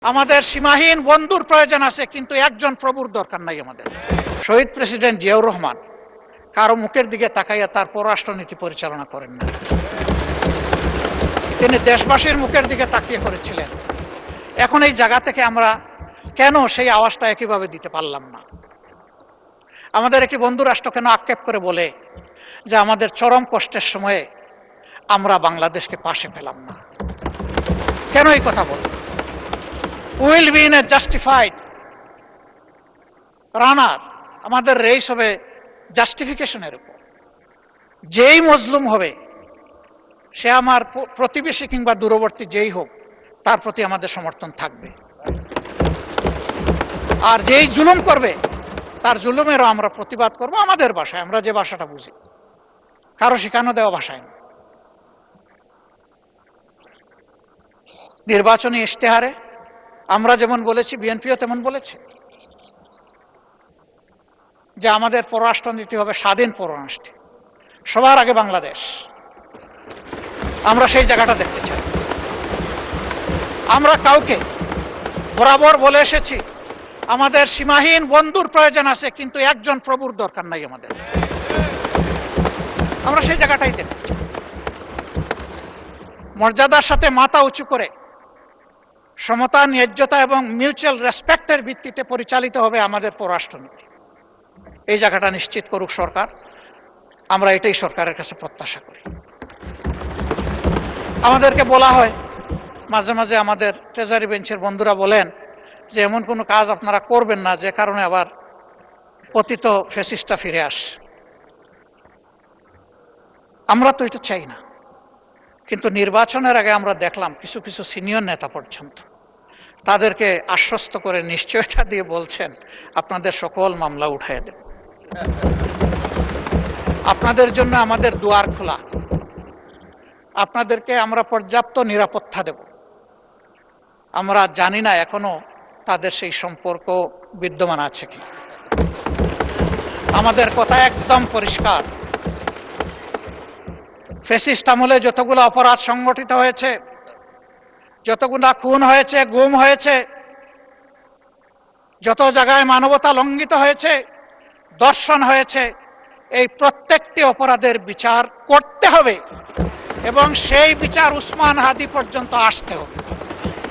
আমাদের সীমাহীন বন্ধুর প্রয়োজন আছে, কিন্তু একজন প্রভুর দরকার নাই আমাদের। শহীদ প্রেসিডেন্ট জিয়াউর রহমান কারো মুখের দিকে তাকাইয়া তার পররাষ্ট্রনীতি পরিচালনা করেন না, তিনি দেশবাসীর মুখের দিকে তাকিয়ে করেছিলেন। এখন এই জায়গা থেকে আমরা কেন সেই আওয়াজটা একইভাবে দিতে পারলাম না? আমাদের একটি বন্ধু রাষ্ট্র কেন আক্ষেপ করে বলে যে আমাদের চরম কষ্টের সময়ে আমরা বাংলাদেশকে পাশে পেলাম না? কেন এই কথা বল? Will be in a justified runner, আমাদের রেস হবে জাস্টিফিকেশনের উপর। যেই মজলুম হবে, সে আমার প্রতিবেশী কিংবা দূরবর্তী যেই হোক, তার প্রতি আমাদের সমর্থন থাকবে। আর যেই জুলুম করবে, তার জুলুমেরও আমরা প্রতিবাদ করব আমাদের ভাষায়, আমরা যে ভাষাটা বুঝি, কারো শেখানো দেওয়া ভাষায় না। নির্বাচনী ইশতেহারে আমরা যেমন বলেছি, বিএনপিও তেমন বলেছে যে আমাদের পররাষ্ট্রনীতি হবে স্বাধীন পররাষ্ট্র, সবার আগে বাংলাদেশ। আমরা সেই জায়গাটা দেখতে চাই। আমরা কাউকে বরাবর বলে এসেছি আমাদের সীমাহীন বন্ধুর প্রয়োজন আছে, কিন্তু একজন প্রভুর দরকার নাই আমাদের। আমরা সেই জায়গাটাই দেখতে চাই। মর্যাদার সাথে মাথা উঁচু করে সমতা, ন্যায্যতা এবং মিউচুয়াল রেসপেক্টের ভিত্তিতে পরিচালিত হবে আমাদের পররাষ্ট্রনীতি। এই জায়গাটা নিশ্চিত করুক সরকার। আমরা এটাই সরকারের কাছে প্রত্যাশা করি। আমাদেরকে বলা হয় মাঝে মাঝে, আমাদের ট্রেজারি বেঞ্চের বন্ধুরা বলেন যে এমন কোনো কাজ আপনারা করবেন না যে কারণে আবার পতিত ফ্যাসিস্টরা ফিরে আসে। আমরা তো এটা চাই না, কিন্তু নির্বাচনের আগে আমরা দেখলাম কিছু কিছু সিনিয়র নেতা পর্যন্ত তাদেরকে আশ্বস্ত করে নিশ্চয়তা দিয়ে বলছেন আপনাদের সকল মামলা উঠাইয়া দেব, আপনাদের জন্য আমাদের দুয়ার খোলা, আপনাদেরকে আমরা পর্যাপ্ত নিরাপত্তা দেব। আমরা জানি না এখনো তাদের সেই সম্পর্ক বিদ্যমান আছে কিনা। আমাদের কথা একদম পরিষ্কার, ফ্যাসিস্ট আমলে যতগুলো অপরাধ সংগঠিত হয়েছে, যতগুলো খুন হয়েছে, গুম হয়েছে, যত জায়গায় মানবতা লঙ্ঘিত হয়েছে, দর্শন হয়েছে, এই প্রত্যেকটি অপরাধের বিচার করতে হবে এবং সেই বিচার উসমান হাদি পর্যন্ত আসতে হবে।